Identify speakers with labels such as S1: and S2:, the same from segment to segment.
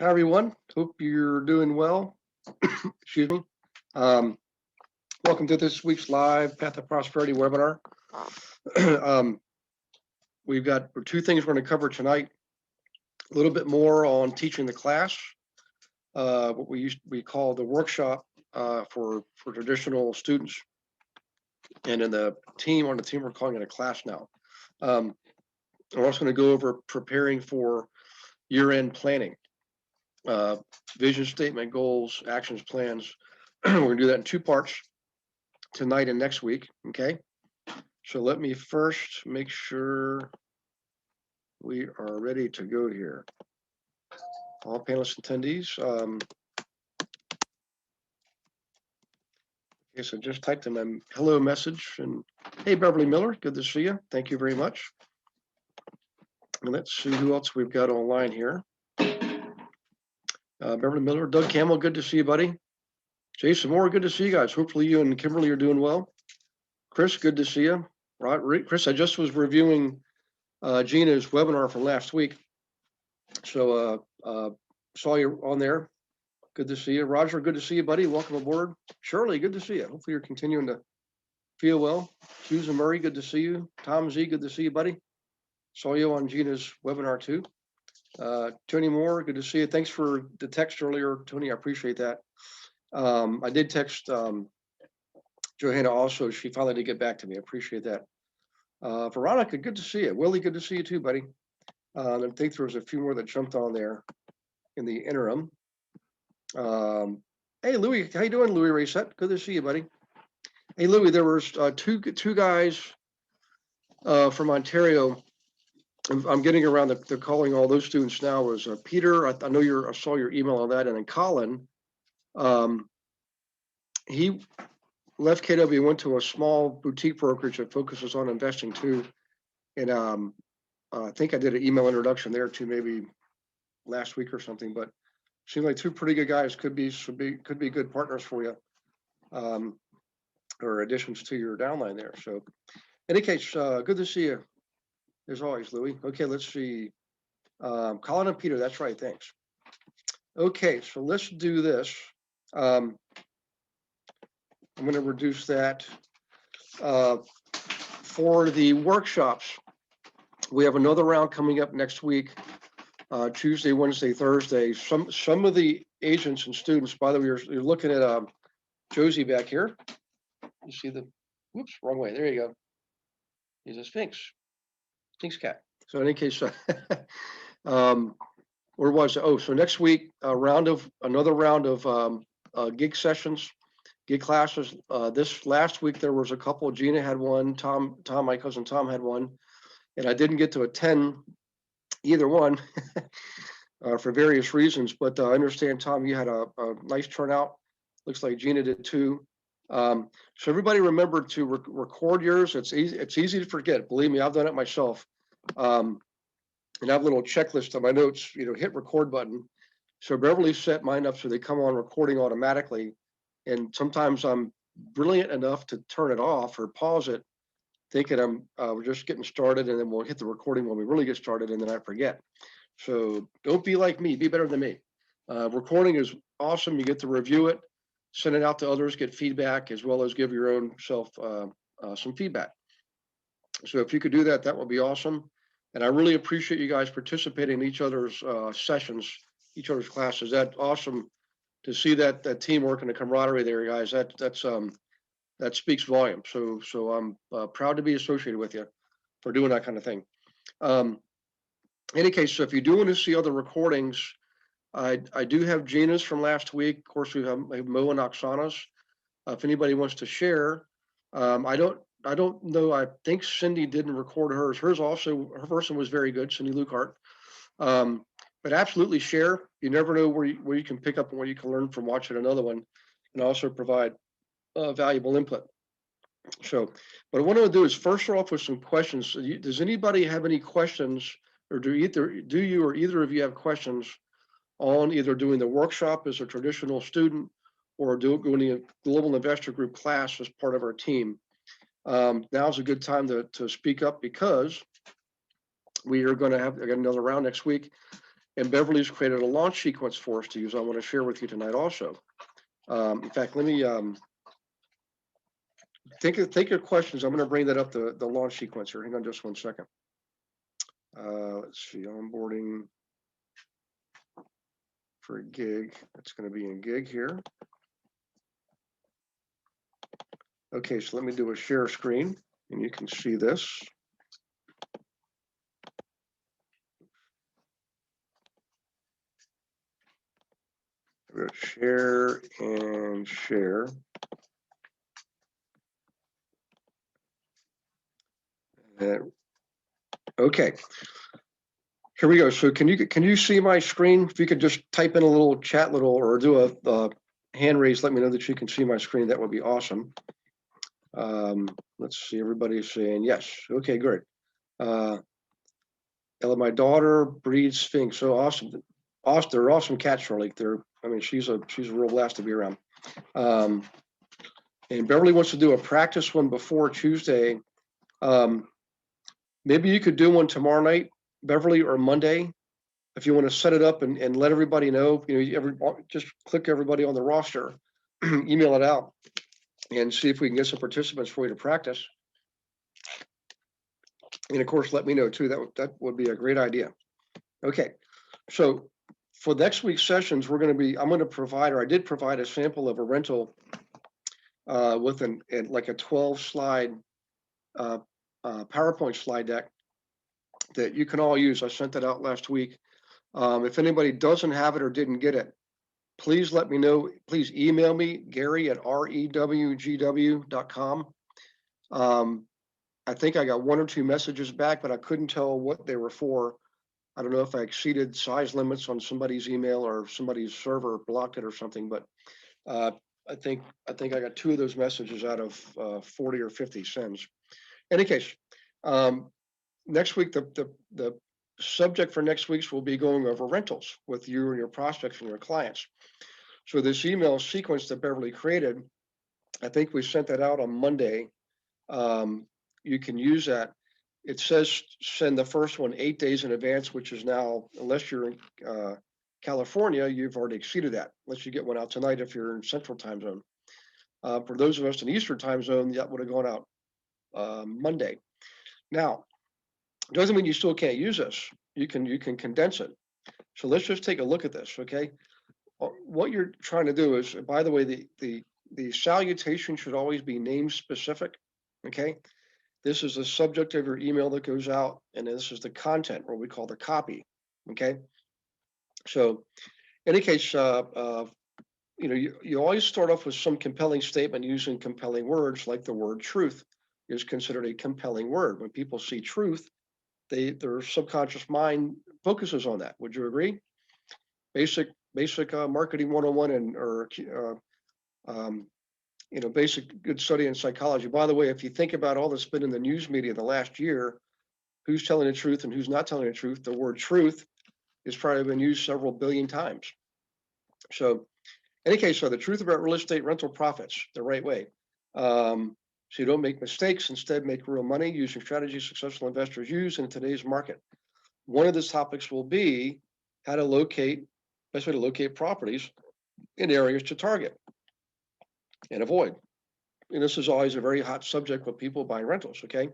S1: Hi, everyone. Hope you're doing well. Excuse me. Um, Welcome to this week's live Path of Prosperity webinar. um, we've got two things we're going to cover tonight. A little bit more on teaching the class, what we call the workshop for traditional students, and in the team we're calling it a class now. We're also going to go over preparing for year-end planning. Vision statement, goals, actions, plans. We're going to do that in two parts, tonight and next week. Okay. So let me first make sure we are ready to go here. All panelists attendees. Okay, so just typed in my hello message and hey, Beverly Miller, good to see you. Thank you very much. And let's see who else we've got online here. Beverly Miller, Doug Campbell, good to see you, buddy. Jason Moore, good to see you guys. Hopefully you and Kimberly are doing well. Chris, good to see you. Chris, I just was reviewing Gina's webinar from last week. So saw you on there. Good to see you. Roger, good to see you, buddy. Welcome aboard. Shirley, good to see you. Hopefully you're continuing to feel well. Susan Murray, good to see you. Tom Z, good to see you, buddy. Saw you on Gina's webinar too. Tony Moore, good to see you. Thanks for the text earlier, Tony. I appreciate that. I did text Johanna also. She finally did get back to me. I appreciate that. Veronica, good to see you. Willie, good to see you too, buddy. I think there was a few more that jumped on there in the interim. Hey, Louis, how you doing, Louis Reset? Good to see you, buddy. Hey, Louis, there was two guys from Ontario. I'm getting around to calling all those students now. Was Peter? I know I saw your email on that, and then Colin. He left KW, went to a small boutique brokerage that focuses on investing too, and I think I did an email introduction there too, maybe last week or something. But seemed like two pretty good guys, could be good partners for you, or additions to your downline there. So, in any case, good to see you as always, Louis. Okay, let's see. Colin and Peter, that's right. Thanks. Okay, so let's do this. I'm going to reduce that for the workshops. We have another round coming up next week. Tuesday, Wednesday, Thursday. Some of the agents and students, by the way, you're looking at Josie back here. You see the, whoops, wrong way. There you go. He's a Sphinx cat. So in any case, where was it? Oh, so next week, another round of gig sessions, gig classes. This last week there was a couple. Gina had one. Tom, my cousin Tom had one, and I didn't get to attend either one for various reasons. But I understand, Tom, you had a nice turnout. Looks like Gina did too. So everybody remember to record yours. It's easy to forget. Believe me, I've done it myself. And I have a little checklist on my notes, hit record button. So Beverly set mine up so they come on recording automatically. And sometimes I'm brilliant enough to turn it off or pause it, thinking we're just getting started, and then we'll hit the recording when we really get started, and then I forget. So don't be like me, be better than me. Recording is awesome. You get to review it, send it out to others, get feedback, as well as give your own self some feedback. So if you could do that, that would be awesome. And I really appreciate you guys participating in each other's sessions, each other's classes. That's awesome to see that teamwork and the camaraderie there, guys. That speaks volume. So I'm proud to be associated with you for doing that kind of thing. In any case, so if you do want to see other recordings, I do have Gina's from last week. Of course, we have Mo and Oksana's. If anybody wants to share, I don't know. I think Cindy didn't record hers. Her version was very good, Cindy Lukehart. But absolutely share. You never know where you can pick up and where you can learn from watching another one, and also provide valuable input. So what I want to do is first start off with some questions. Does anybody have any questions, or do you or either of you have questions on either doing the workshop as a traditional student or doing the Global Investor Group class as part of our team? Now's a good time to speak up, because we are going to have another round next week. And Beverly's created a launch sequence for us to use. I want to share with you tonight also. In fact, let me think of questions. I'm going to bring that up, the launch sequence here. Hang on just 1 second. Let's see, onboarding for a gig. That's going to be in gig here. Okay, so let me do a share screen, and you can see this. We're going to share and share. Okay, here we go. So can you see my screen? If you could just type in a little chat, or do a hand raise, let me know that you can see my screen. That would be awesome. Let's see, everybody's saying yes. Okay, great. Ella, my daughter breeds Sphinx. So awesome. They're awesome cats, Charlie. I mean, she's a real blast to be around. And Beverly wants to do a practice one before Tuesday. Maybe you could do one tomorrow night, Beverly, or Monday, if you want to set it up and let everybody know. Just click everybody on the roster, email it out, and see if we can get some participants for you to practice. And of course, let me know too. That would be a great idea. Okay, so for next week's sessions, I'm going to provide, or I did provide, a sample of a rental with like a 12-slide PowerPoint slide deck that you can all use. I sent that out last week. If anybody doesn't have it or didn't get it, please let me know. Please email me, Gary at rewgw.com. I think I got 1 or 2 messages back, but I couldn't tell what they were for. I don't know if I exceeded size limits on somebody's email or somebody's server blocked it or something, but I think I got 2 of those messages out of 40 or 50 sends. In any case, next week, the subject for next week's will be going over rentals with you and your prospects and your clients. So this email sequence that Beverly created, I think we sent that out on Monday. You can use that. It says send the first one 8 days in advance, which is now, unless you're in California, you've already exceeded that, unless you get one out tonight if you're in Central Time Zone. For those of us in Eastern Time Zone, that would have gone out Monday. Now, it doesn't mean you still can't use this. You can condense it. So let's just take a look at this, okay? What you're trying to do is, by the way, the salutation should always be name specific, okay? This is the subject of your email that goes out, and this is the content, what we call the copy, okay? So in any case, you always start off with some compelling statement using compelling words, like the word truth is considered a compelling word. When people see truth, their subconscious mind focuses on that. Would you agree? Basic marketing 101 basic good study in psychology. By the way, if you think about all that's been in the news media the last year, who's telling the truth and who's not telling the truth, the word truth has probably been used several billion times. So in any case, the truth about real estate rental profits the right way. So you don't make mistakes, instead make real money using strategies successful investors use in today's market. One of the topics will be how to best way to locate properties in areas to target and avoid. And this is always a very hot subject with people buying rentals, okay?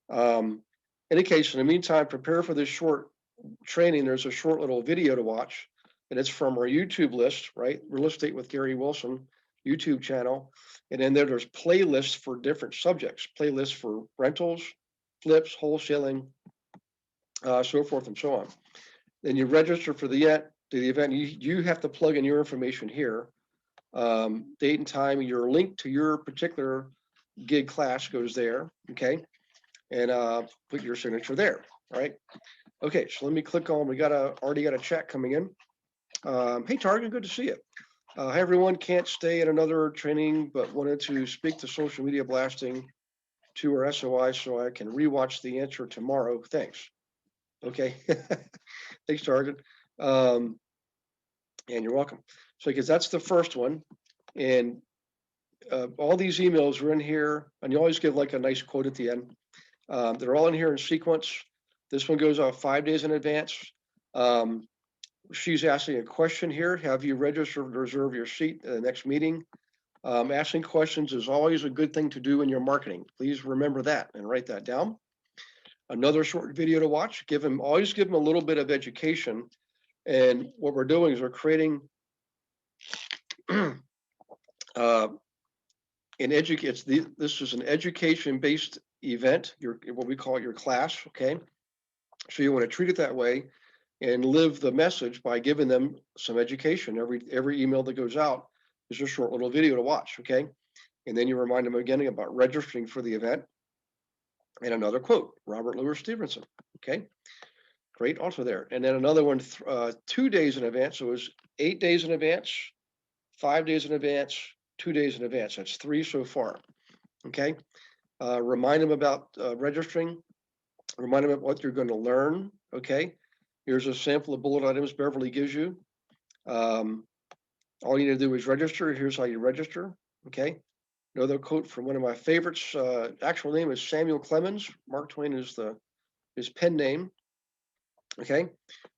S1: In any case, in the meantime, prepare for this short training. There's a short little video to watch, and it's from our YouTube list, right? Real Estate with Gary Wilson YouTube channel. And then there's playlists for different subjects, playlists for rentals, flips, wholesaling, so forth and so on. Then you register for the event. You have to plug in your information here, date and time. Your link to your particular gig class goes there, okay? And put your signature there, right? Okay, so let me click on. We already got a chat coming in. Hey, Target, good to see you. Hi, everyone. Can't stay at another training, but wanted to speak to social media blasting to our SOI so I can rewatch the answer tomorrow. Thanks. Okay. Thanks, Target. And you're welcome. So, because that's the first one. And all these emails are in here, and you always give like a nice quote at the end. They're all in here in sequence. This one goes out 5 days in advance. she's asking a question here. Have you registered to reserve your seat at the next meeting? Asking questions is always a good thing to do in your marketing. Please remember that and write that down. Another short video to watch. Always give them a little bit of education. And what we're doing is we're creating this is an education-based event, what we call your class, okay? So you want to treat it that way and live the message by giving them some education. Every email that goes out is a short little video to watch, okay? And then you remind them again about registering for the event. And another quote, Robert Louis Stevenson, okay? Great, also there. And then another one 2 days in advance. So it was 8 days in advance, 5 days in advance, 2 days in advance. That's 3 so far, okay? Remind them about registering. Remind them of what you're going to learn, okay? Here's a sample of bullet items Beverly gives you. All you need to do is register. Here's how you register, okay? Another quote from one of my favorites. Actual name is Samuel Clemens. Mark Twain is his pen name, okay?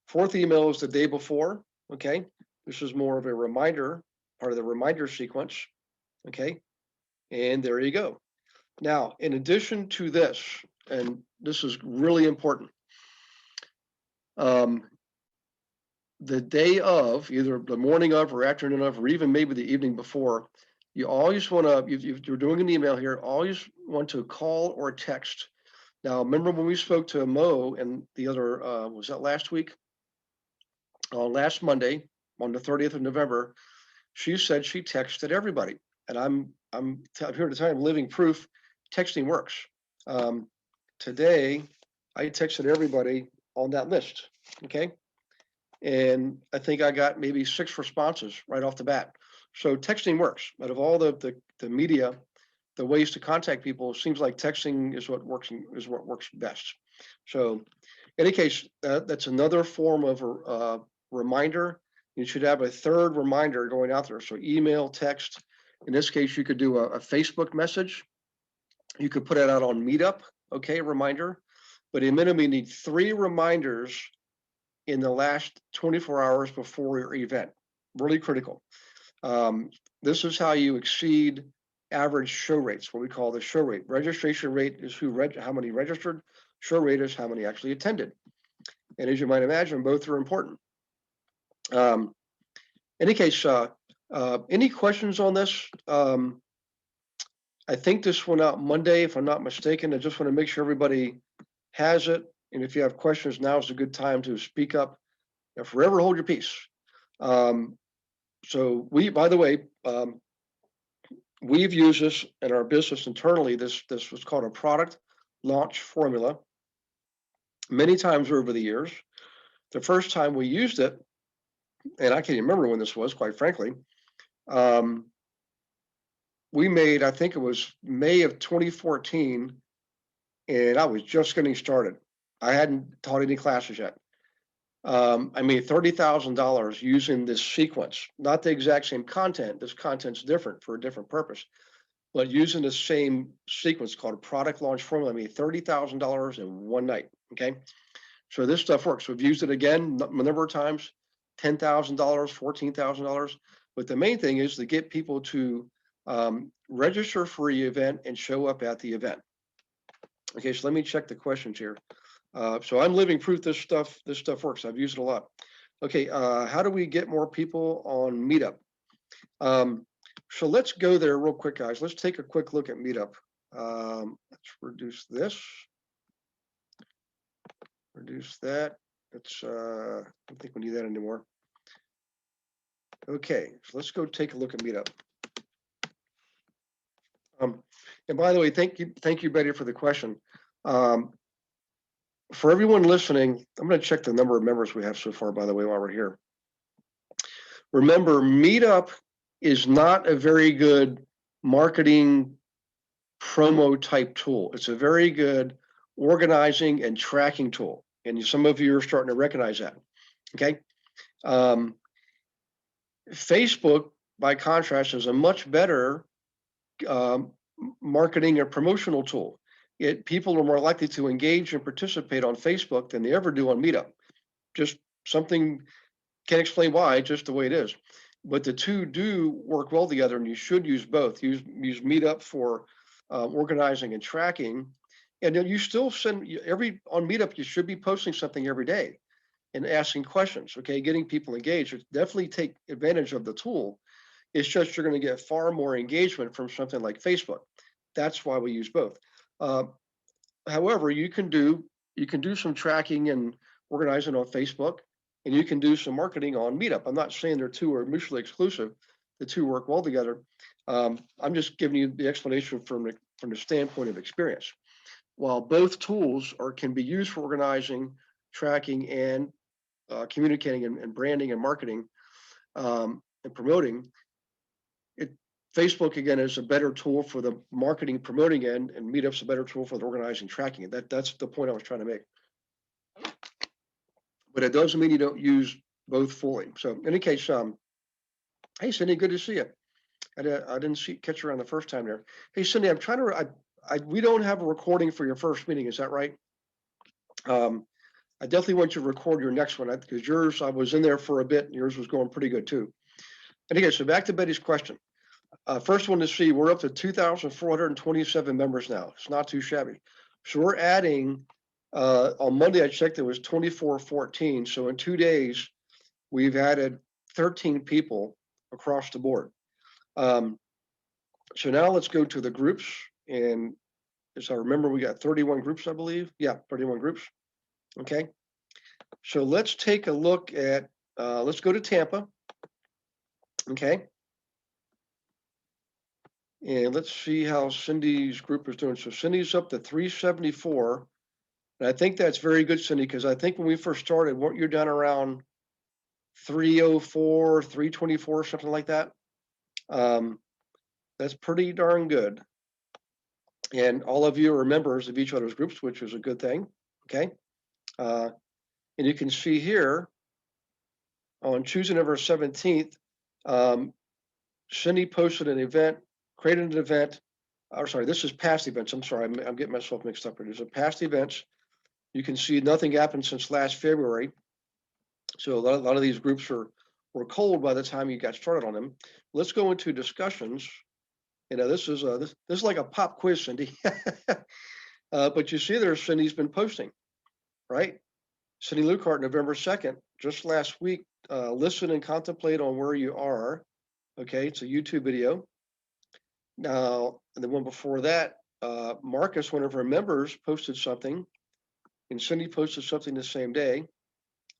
S1: 4th email is the day before, okay? This is more of a reminder, part of the reminder sequence, okay? And there you go. Now, in addition to this, and this is really important, the day of, either the morning of or afternoon of, or even maybe the evening before, you always want to, if you're doing an email here, always want to call or text. Now, remember when we spoke to Mo and the other, was that last week? Last Monday, on the 30th of November, she said she texted everybody. And I'm here to tell you, I'm living proof, texting works. Today, I texted everybody on that list, okay? And I think I got maybe 6 responses right off the bat. So texting works. Out of all the media, the ways to contact people, it seems like texting is what works best. So in any case, that's another form of reminder. You should have a third reminder going out there. So email, text. In this case, you could do a Facebook message. You could put it out on Meetup, okay, reminder. But in minimum, you need 3 reminders in the last 24 hours before your event. Really critical. This is how you exceed average show rates, what we call the show rate. Registration rate is how many registered. Show rate is how many actually attended. And as you might imagine, both are important. In any case, any questions on this? I think this went out Monday, if I'm not mistaken. I just want to make sure everybody has it. And if you have questions, now is a good time to speak up. And forever hold your peace. So by the way, we've used this in our business internally. This was called a product launch formula many times over the years. The first time we used it, and I can't even remember when this was, quite frankly, we made, I think it was May of 2014, and I was just getting started. I hadn't taught any classes yet. I made $30,000 using this sequence, not the exact same content. This content's different for a different purpose, but using the same sequence called a product launch formula, I made $30,000 in one night, okay? So this stuff works. We've used it again a number of times, $10,000, $14,000. But the main thing is to get people to register for the event and show up at the event. Okay, so let me check the questions here. So I'm living proof this stuff works. I've used it a lot. Okay, how do we get more people on Meetup? So let's go there real quick, guys. Let's take a quick look at Meetup. Let's reduce this. Reduce that. Let's, I don't think we need that anymore. Okay, so let's go take a look at Meetup. And by the way, thank you, Betty, for the question. For everyone listening, I'm going to check the number of members we have so far, by the way, while we're here. Remember, Meetup is not a very good marketing promo type tool. It's a very good organizing and tracking tool. And some of you are starting to recognize that, okay? Facebook, by contrast, is a much better marketing or promotional tool. People are more likely to engage and participate on Facebook than they ever do on Meetup. Just something Can't explain why, just the way it is. But the two do work well together, and you should use both. Use Meetup for organizing and tracking, and then you still send on Meetup. You should be posting something every day and asking questions. Okay, getting people engaged. Definitely take advantage of the tool. It's just you're going to get far more engagement from something like Facebook. That's why we use both. However, you can do some tracking and organizing on Facebook, and you can do some marketing on Meetup. I'm not saying they're two are mutually exclusive. The two work well together. I'm just giving you the explanation from the standpoint of experience. While both tools can be used for organizing, tracking, and communicating and branding and marketing and promoting, Facebook again is a better tool for the marketing promoting end, and Meetup's a better tool for the organizing tracking. That's the point I was trying to make. But it doesn't mean you don't use both fully. So in any case, hey Cindy, good to see you. I didn't catch you around the first time there. Hey Cindy, I'm trying to. We don't have a recording for your first meeting. Is that right? I definitely want you to record your next one because yours, I was in there for a bit, and yours was going pretty good too. Anyway, so back to Betty's question. First one to see, we're up to 2,427 members now. It's not too shabby. So we're adding, on Monday I checked, it was 2,414. So in 2 days, we've added 13 people across the board. So now let's go to the groups. And as I remember, we got 31 groups, I believe. Yeah, 31 groups. Okay. So let's take a look at, let's go to Tampa. Okay. And let's see how Cindy's group is doing. So Cindy's up to 374. And I think that's very good, Cindy, because I think when we first started, weren't you down around 304, 324, something like that? That's pretty darn good. And all of you are members of each other's groups, which is a good thing. Okay. And you can see here on Tuesday, November 17th, Cindy posted an event, created an event. Or sorry, this is past events. I'm sorry, I'm getting myself mixed up here. There's a past events. You can see nothing happened since last February. So a lot of these groups were cold by the time you got started on them. Let's go into discussions. You know, this is like a pop quiz, Cindy. But you see there, Cindy's been posting, right? Cindy Lucart, November 2nd, just last week, listen and contemplate on where you are. Okay, it's a YouTube video. Now, and the one before that, Marcus, one of our members, posted something, and Cindy posted something the same day.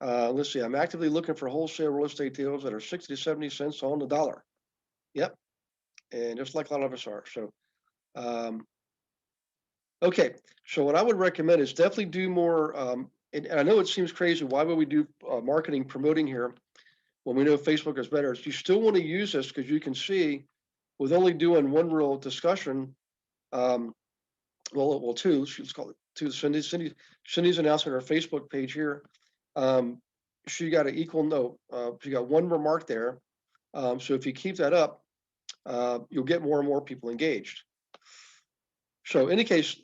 S1: Let's see, I'm actively looking for wholesale real estate deals that are 60 to 70 cents on the dollar. Yep, and just like a lot of us are. So, okay, so what I would recommend is definitely do more, and I know it seems crazy, why would we do marketing, promoting here when we know Facebook is better? You still want to use this because you can see with only doing one real discussion, well, two, let's call it two. Cindy's announcing her Facebook page here. She got an equal note. She got one remark there. So if you keep that up, you'll get more and more people engaged. So in any case,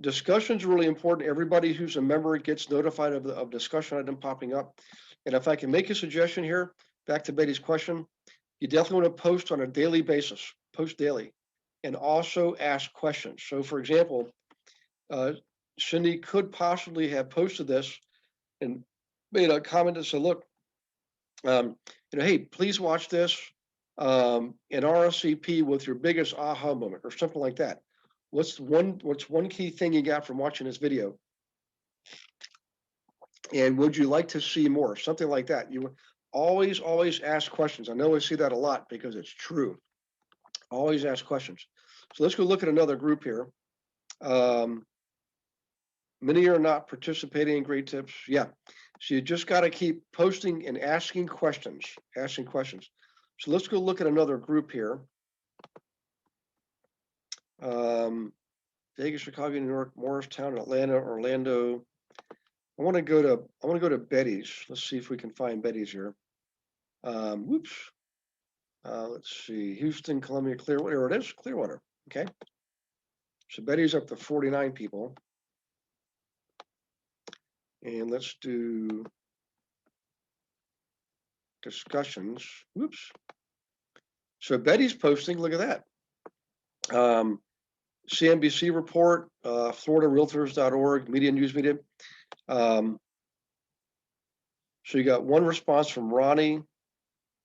S1: discussion is really important. Everybody who's a member gets notified of discussion item popping up. And if I can make a suggestion here, back to Betty's question, you definitely want to post on a daily basis, post daily, and also ask questions. So for example, Cindy could possibly have posted this and made a comment that said, look, hey, please watch this in RSCP with your biggest aha moment or something like that. What's one key thing you got from watching this video? And would you like to see more? Something like that. You always ask questions. I know I see that a lot because it's true. Always ask questions. So let's go look at another group here. Many are not participating in great tips. Yeah. So you just got to keep posting and asking questions. So let's go look at another group here. Vegas, Chicago, New York, Morristown, Atlanta, Orlando. I want to go to Betty's. Let's see if we can find Betty's here. Whoops. Let's see. Houston, Columbia, Clearwater. There it is. Clearwater. Okay. So Betty's up to 49 people. And let's do discussions. Whoops. So Betty's posting, look at that. CNBC report, FloridaRealtors.org, media news media. So you got one response from Ronnie,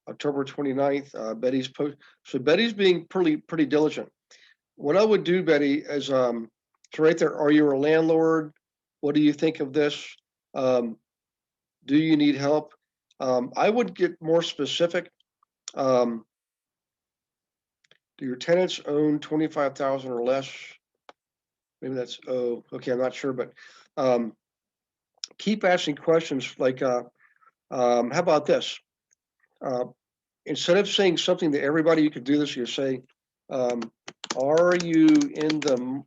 S1: October 29th, Betty's post. So Betty's being pretty diligent. What I would do, Betty, is so right there, are you a landlord? What do you think of this? Do you need help? I would get more specific. Do your tenants own 25,000 or less? Maybe that's, oh, okay, I'm not sure, but keep asking questions like, how about this? Instead of saying something to everybody, you could do this, you say, are you in the,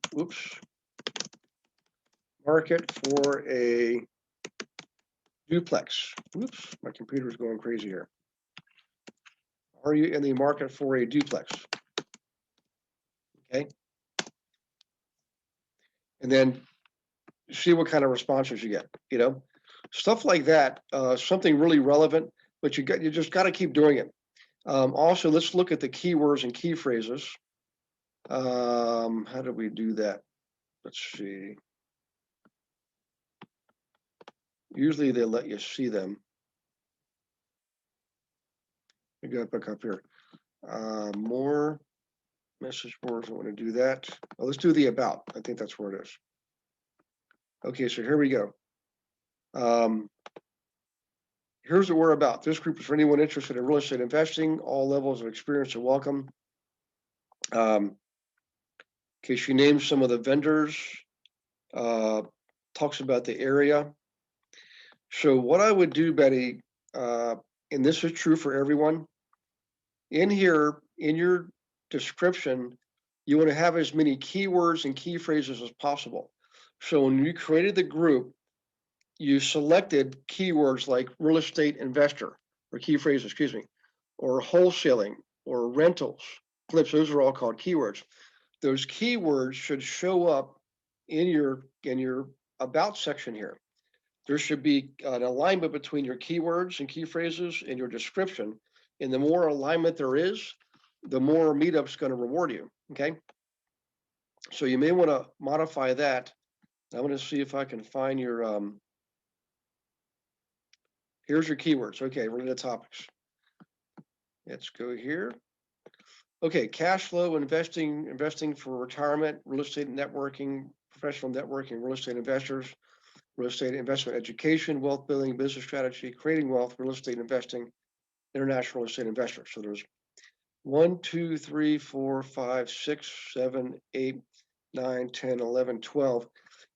S1: market for a duplex? Oops, my computer's going crazy here. Are you in the market for a duplex? Okay. And then see what kind of responses you get, stuff like that, something really relevant, but you just got to keep doing it. Also, let's look at the keywords and key phrases. How do we do that? Let's see. Usually they let you see them. We go back up here. More message boards. I want to do that. Well, let's do the about. I think that's where it is. Okay, so here we go. Here's what we're about. This group is for anyone interested in real estate investing. All levels of experience are welcome. Okay, she names some of the vendors, talks about the area. So what I would do, Betty, and this is true for everyone, in here, in your description, you want to have as many keywords and key phrases as possible. So when you created the group, you selected keywords like real estate investor, or key phrases, excuse me, or wholesaling, or rentals, flips, those are all called keywords. Those keywords should show up in your about section here. There should be an alignment between your keywords and key phrases and your description. And the more alignment there is, the more Meetup's going to reward you. Okay. So you may want to modify that. I'm going to see if I can find your, here's your keywords. Okay, related topics. Let's go here. Okay, cash flow, investing for retirement, real estate networking, professional networking, real estate investors, real estate investment education, wealth building, business strategy, creating wealth, real estate investing, international real estate investors. So there's 1, 2, 3, 4, 5, 6, 7, 8, 9, 10, 11, 12.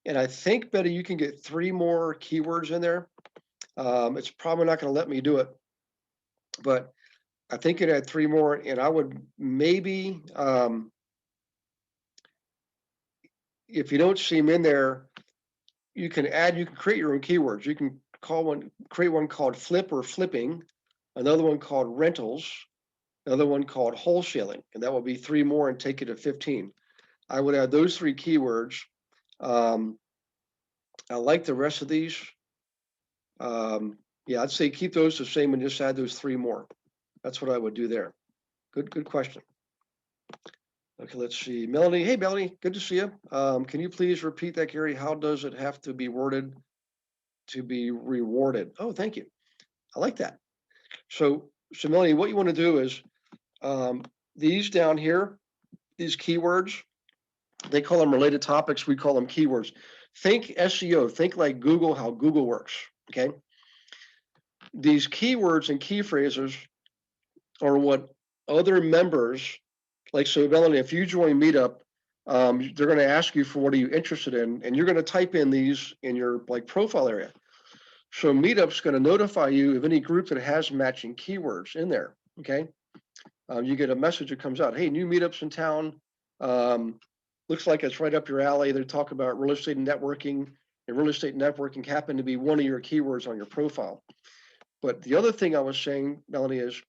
S1: And I think, Betty, you can get 3 more keywords in there. It's probably not going to let me do it, but I think it had 3 more, and I would maybe, if you don't see them in there, you can create your own keywords. You can create one called flip or flipping, another one called rentals, another one called wholesaling, and that will be 3 more and take it to 15. I would add those 3 keywords. I like the rest of these. Yeah, I'd say keep those the same and just add those 3 more. That's what I would do there. Good question. Okay, let's see. Melanie, hey Melanie, good to see you. Can you please repeat that, Gary? How does it have to be worded to be rewarded? Oh, thank you. I like that. So Melanie, what you want to do is these down here, these keywords, they call them related topics. We call them keywords. Think SEO, think like Google, how Google works, okay? These keywords and key phrases are what other members, like, so Melanie, if you join Meetup, they're going to ask you for what are you interested in, and you're going to type in these in your profile area. So Meetup's going to notify you of any group that has matching keywords in there, okay? You get a message that comes out, hey, new Meetups in town. Looks like it's right up your alley. They talk about real estate networking, and real estate networking happened to be one of your keywords on your profile. But the other thing I was saying, Melanie, is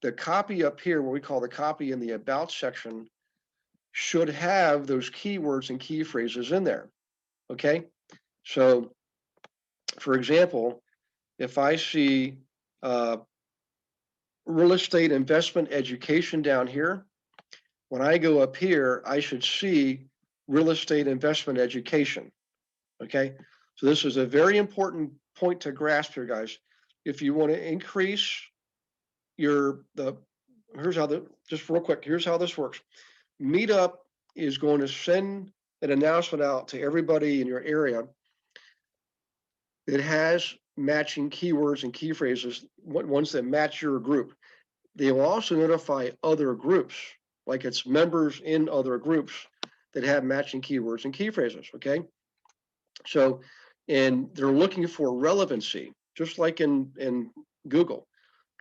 S1: the copy up here, what we call the copy in the about section, should have those keywords and key phrases in there, okay? So, for example, if I see real estate investment education down here. When I go up here, I should see real estate investment education. Okay, so this is a very important point to grasp here, guys. If you want to increase here's how just real quick, here's how this works. Meetup is going to send an announcement out to everybody in your area that has matching keywords and key phrases, ones that match your group. They will also notify other groups, like it's members in other groups that have matching keywords and key phrases, okay? So, and they're looking for relevancy, just like in Google,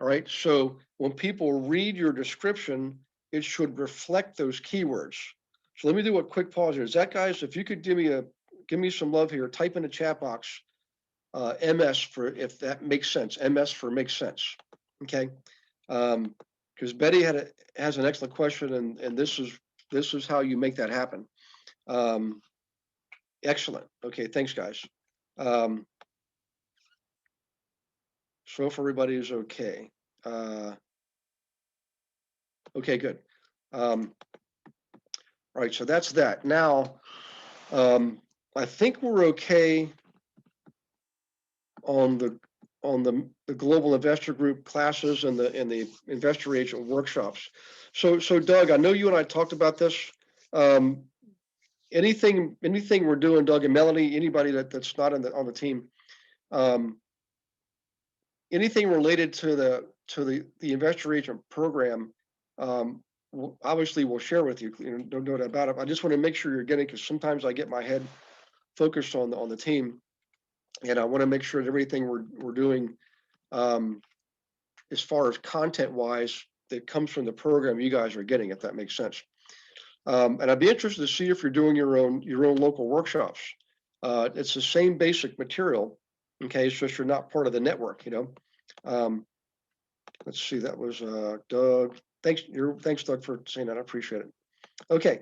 S1: all right? So when people read your description, it should reflect those keywords. So let me do a quick pause here. Zach, guys, if you could give me some love here, type in the chat box, MS for, if that makes sense, MS for makes sense, okay? Because Betty has an excellent question, and this is how you make that happen. Excellent. Okay, thanks, guys. So if everybody is okay. Okay, good. All right, so that's that. Now, I think we're okay on the global investor group classes and the investor agent workshops. So Doug, I know you and I talked about this. Anything we're doing, Doug and Melanie, anybody that's not on the team, anything related to the investor agent program, obviously we'll share with you. No doubt about it. I just want to make sure you're getting, because sometimes I get my head focused on the team, and I want to make sure that everything we're doing, as far as content wise, that comes from the program you guys are getting, if that makes sense. And I'd be interested to see if you're doing your own local workshops. It's the same basic material. Okay, it's just you're not part of the network, let's see, that was Doug. Thanks, Doug, for saying that. I appreciate it. Okay,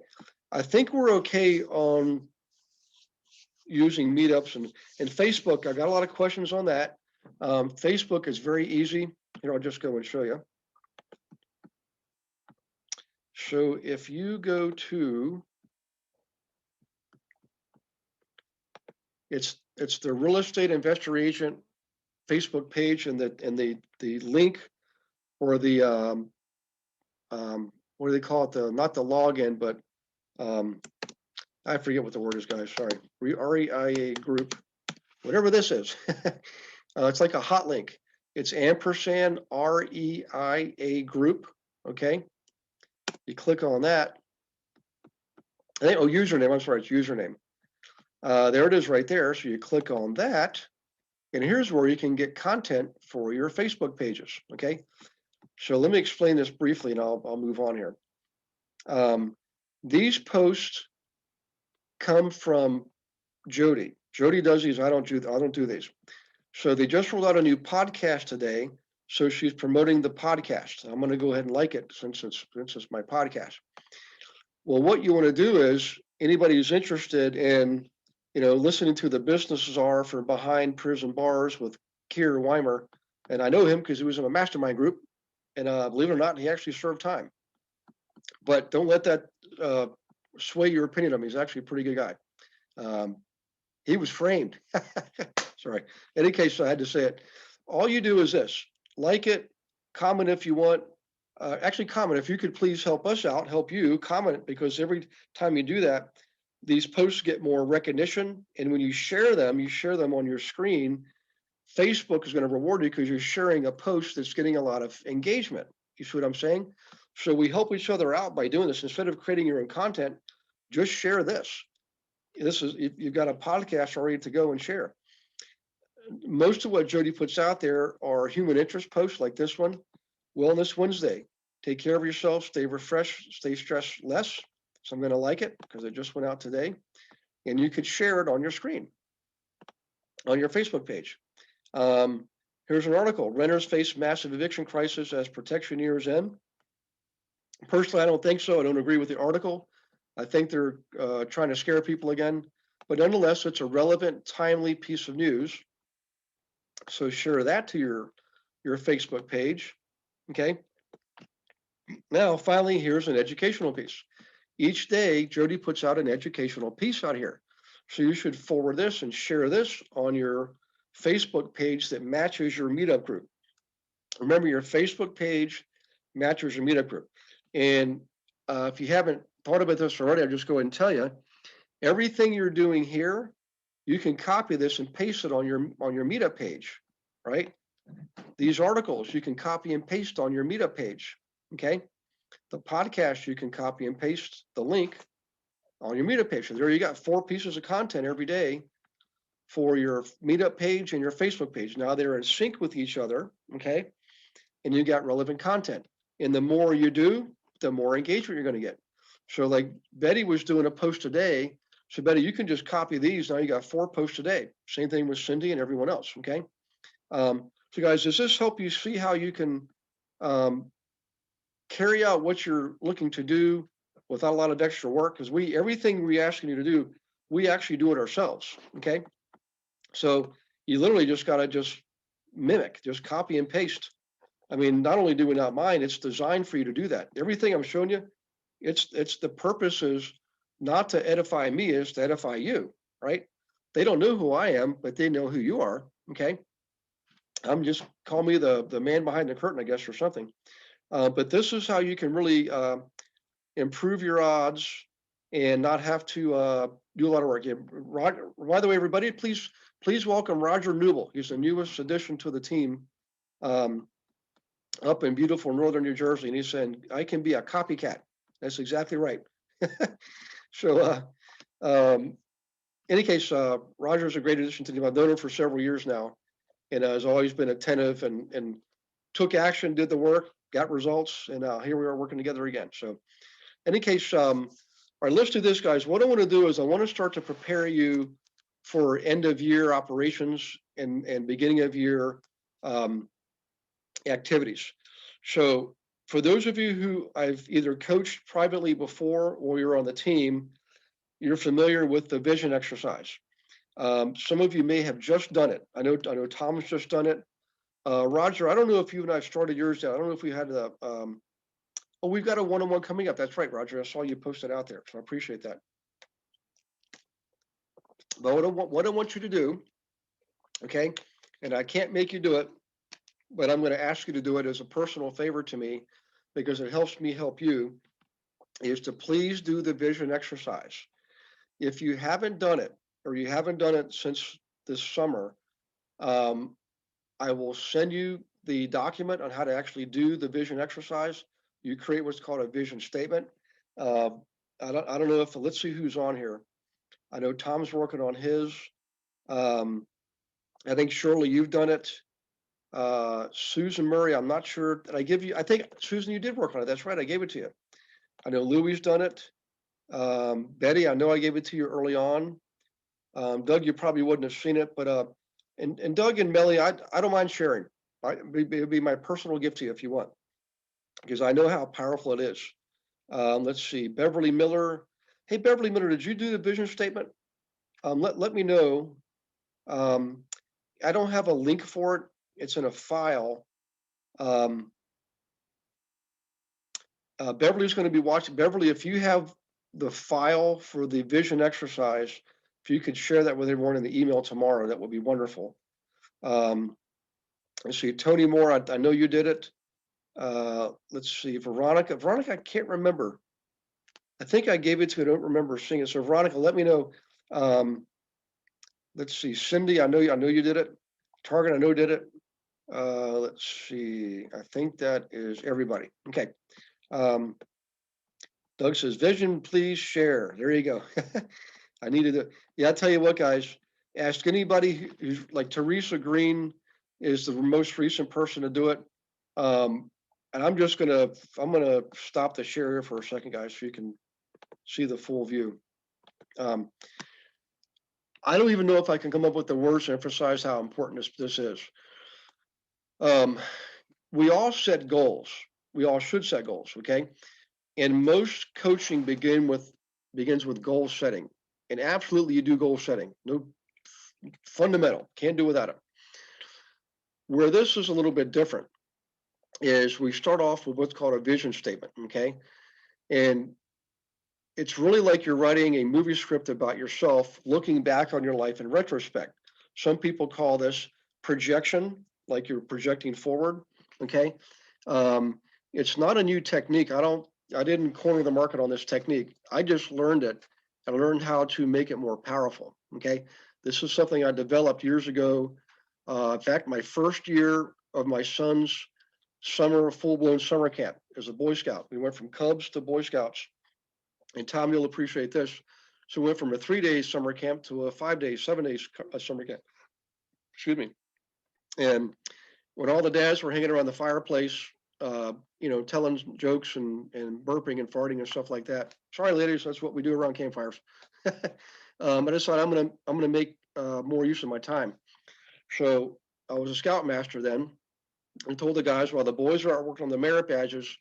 S1: I think we're okay on using meetups and Facebook. I got a lot of questions on that. Facebook is very easy. Here, I'll just go and show you. So if you go to, it's the real estate investor agent Facebook page, and the link, or the what do they call it? Not the login, but I forget what the word is, guys. Sorry, REIA group, whatever this is. It's like a hot link. It's ampersand REIA group. Okay, you click on that. Username. I'm sorry, it's username. There it is right there. So you click on that, and here's where you can get content for your Facebook pages. Okay, so let me explain this briefly, and I'll move on here. These posts come from Jody. Jody does these. I don't do these. So they just rolled out a new podcast today. So she's promoting the podcast. I'm going to go ahead and like it since it's my podcast. Well, what you want to do is, anybody who's interested in, listening to the Business Czar for Behind Prison Bars with Keir Weimer, and I know him because he was in a mastermind group, and believe it or not, he actually served time. But don't let that sway your opinion of him. He's actually a pretty good guy. He was framed. Sorry. In any case, I had to say it. All you do is this: like it, comment if you want. Actually, comment if you could please help us out, help you comment, because every time you do that, these posts get more recognition. And when you share them on your screen. Facebook is going to reward you because you're sharing a post that's getting a lot of engagement. You see what I'm saying? So we help each other out by doing this. Instead of creating your own content, just share this. You've got a podcast ready to go and share. Most of what Jody puts out there are human interest posts like this one. Wellness Wednesday. Take care of yourself, stay refreshed, stay stressed less. So I'm going to like it because it just went out today. And you could share it on your screen, on your Facebook page. Here's an article: renters face massive eviction crisis as protection years end. Personally, I don't think so. I don't agree with the article. I think they're trying to scare people again, but nonetheless, it's a relevant, timely piece of news. So share that to your Facebook page. Okay. Now, finally, here's an educational piece. Each day, Jody puts out an educational piece out here. So you should forward this and share this on your Facebook page that matches your meetup group. Remember, your Facebook page matches your meetup group. And if you haven't thought about this already, I'll just go ahead and tell you, everything you're doing here, you can copy this and paste it on your meetup page, right? These articles you can copy and paste on your meetup page, okay? The podcast, you can copy and paste the link on your meetup page. So there you got 4 pieces of content every day for your meetup page and your Facebook page. Now they're in sync with each other, okay? And you got relevant content. And the more you do, the more engagement you're going to get. So like Betty was doing a post a day. So Betty, you can just copy these. Now you got 4 posts a day. Same thing with Cindy and everyone else, okay? So guys, does this help you see how you can carry out what you're looking to do without a lot of extra work? Because everything we asking you to do, we actually do it ourselves, okay? So you literally just got to just mimic, just copy and paste. I mean, not only do we not mind, it's designed for you to do that. Everything I'm showing you, it's the purpose is not to edify me, is to edify you, right? They don't know who I am, but they know who you are, okay? I'm just, call me the man behind the curtain, I guess, or something. But this is how you can really improve your odds and not have to do a lot of work. Yeah, by the way, everybody, please welcome Roger Newell. He's the newest addition to the team up in beautiful northern New Jersey, and he's saying, I can be a copycat. That's exactly right. So any case, Roger's a great addition to the team. I've known him for several years now, and has always been attentive and took action, did the work, got results, and here we are working together again. So any case, all right, let's do this, guys. What I want to do is I want to start to prepare you for end of year operations and beginning of year activities. So for those of you who I've either coached privately before or you're on the team, you're familiar with the vision exercise. Some of you may have just done it. I know Tom's just done it. Roger, I don't know if you and I started yours yet. I don't know if we had the, oh, we've got a one-on-one coming up. That's right, Roger. I saw you post it out there, so I appreciate that. But what I want you to do, okay, and I can't make you do it, but I'm going to ask you to do it as a personal favor to me because it helps me help you, is to please do the vision exercise. If you haven't done it, or you haven't done it since this summer, I will send you the document on how to actually do the vision exercise. You create what's called a vision statement. I don't know if, let's see who's on here. I know Tom's working on his. I think Shirley, you've done it. Susan Murray, I'm not sure. Did I give you? I think Susan, you did work on it. That's right. I gave it to you. I know Louie's done it. Betty, I know I gave it to you early on. Doug, you probably wouldn't have seen it, but and Doug and Melly, I don't mind sharing. It'd be my personal gift to you if you want, because I know how powerful it is. Let's see, Beverly Miller. Hey, Beverly Miller, did you do the vision statement? Let me know. I don't have a link for it. It's in a file. Beverly's going to be watching. Beverly, if you have the file for the vision exercise, if you could share that with everyone in the email tomorrow, that would be wonderful. Let's see, Tony Moore, I know you did it. Let's see, Veronica, I can't remember. I think I gave it to you. I don't remember seeing it. So Veronica, let me know. Let's see, Cindy, I know you did it. Target, I know did it. Let's see, I think that is everybody. Okay. Doug says, vision, please share. There you go. I needed it. Yeah, I'll tell you what, guys, ask anybody who's like Teresa Green is the most recent person to do it. And I'm gonna stop the share here for a second, guys, so you can see the full view. I don't even know if I can come up with the words to emphasize how important this is. We all set goals. We all should set goals, okay? And most coaching begins with goal setting. And absolutely you do goal setting. No, fundamental, can't do without it. Where this is a little bit different is we start off with what's called a vision statement, okay? And it's really like you're writing a movie script about yourself, looking back on your life in retrospect. Some people call this projection, like you're projecting forward, okay? Um, it's not a new technique. I didn't corner the market on this technique. I just learned it. I learned how to make it more powerful, okay? This is something I developed years ago. In fact, my first year of my son's summer, full-blown summer camp as a Boy Scout. We went from Cubs to Boy Scouts. And Tom, you'll appreciate this. So we went from a 3 day summer camp to a 5 day, 7 days summer camp. Excuse me. And when all the dads were hanging around the fireplace, telling jokes and burping and farting and stuff like that. Sorry, ladies, that's what we do around campfires. I decided I'm gonna make more use of my time. So I was a scoutmaster then, and told the guys while the boys are out working on the merit badges,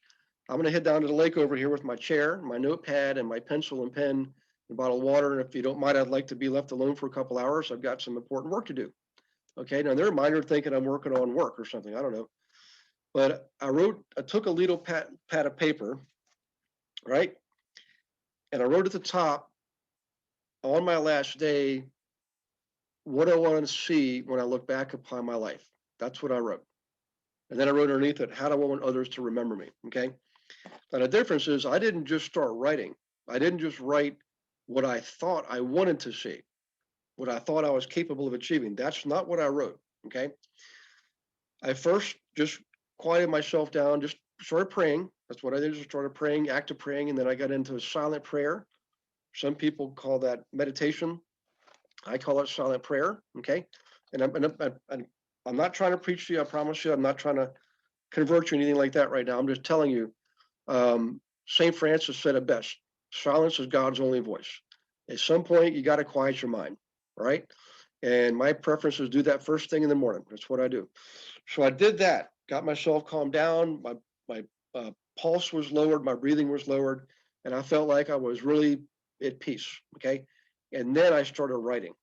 S1: I'm going to head down to the lake over here with my chair, my notepad, and my pencil and pen, and a bottle of water. And if you don't mind, I'd like to be left alone for a couple hours. I've got some important work to do. Okay. Now they're minor thinking I'm working on work or something. I don't know. But I took a little pad of paper, right? And I wrote at the top on my last day what I want to see when I look back upon my life. That's what I wrote. And then I wrote underneath it, how do I want others to remember me? Okay. Now, the difference is I didn't just start writing. I didn't just write what I thought I wanted to see, what I thought I was capable of achieving. That's not what I wrote. Okay. I first just quieted myself down, just started praying. That's what I did, just started praying, active praying. And then I got into silent prayer. Some people call that meditation. I call it silent prayer. Okay. And I'm not trying to preach to you. I promise you, I'm not trying to convert you anything like that right now. I'm just telling you. St. Francis said it best: silence is God's only voice. At some point, you got to quiet your mind, right? And my preference is do that first thing in the morning. That's what I do. So I did that, got myself calmed down. My pulse was lowered, my breathing was lowered, and I felt like I was really at peace. Okay. And then I started writing.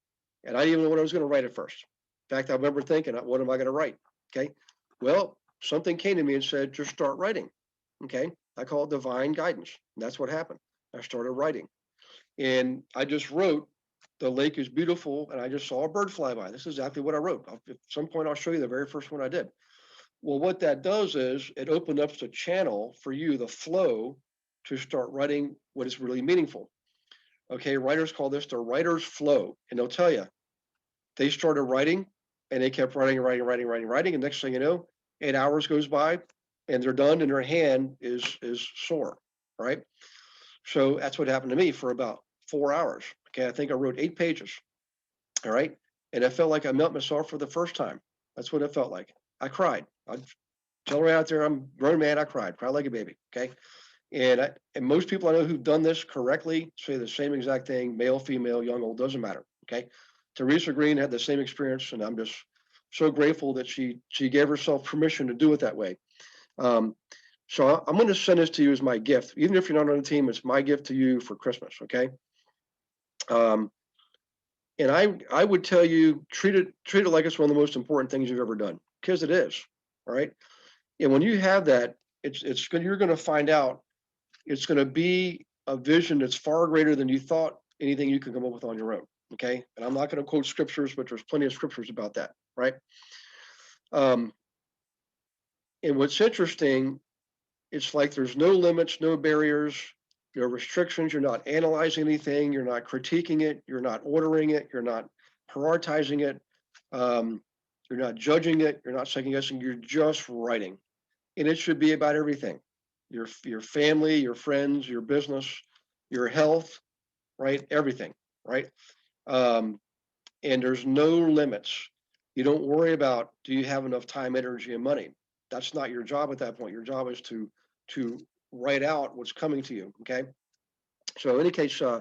S1: And I didn't even know what I was going to write at first. In fact, I remember thinking, what am I going to write? Okay. Well, something came to me and said, just start writing. Okay. I call it divine guidance. And that's what happened. I started writing. And I just wrote, the lake is beautiful, and I just saw a bird fly by. This is exactly what I wrote. At some point, I'll show you the very first one I did. Well, what that does is it opened up the channel for you, the flow, to start writing what is really meaningful. Okay, writers call this the writer's flow. And they'll tell you, they started writing and they kept writing, writing. And next thing you know, 8 hours goes by and they're done and their hand is sore, right? So that's what happened to me for about 4 hours. Okay, I think I wrote 8 pages. All right. And I felt like I met myself for the first time. That's what it felt like. I cried. I tell her out there, I'm a grown man. I cried like a baby. Okay. And most people I know who've done this correctly say the same exact thing: male, female, young, old, doesn't matter. Okay. Teresa Green had the same experience, and I'm just so grateful that she gave herself permission to do it that way. Um, so I'm going to send this to you as my gift. Even if you're not on the team, it's my gift to you for Christmas. Okay. Um, and I would tell you, treat it like it's one of the most important things you've ever done, because it is. All right. And when you have that, you're going to find out it's going to be a vision that's far greater than you thought anything you can come up with on your own. Okay. And I'm not going to quote scriptures, but there's plenty of scriptures about that. Right. Um, and what's interesting, it's like there's no limits, no barriers, no restrictions. You're not analyzing anything. You're not critiquing it. You're not ordering it. You're not prioritizing it. Um, you're not judging it. You're not second guessing. You're just writing. And it should be about everything: your family, your friends, your business, your health, right? Everything, right? Um, and there's no limits. You don't worry about, do you have enough time, energy, and money? That's not your job at that point. Your job is to write out what's coming to you. Okay. So in any case, uh,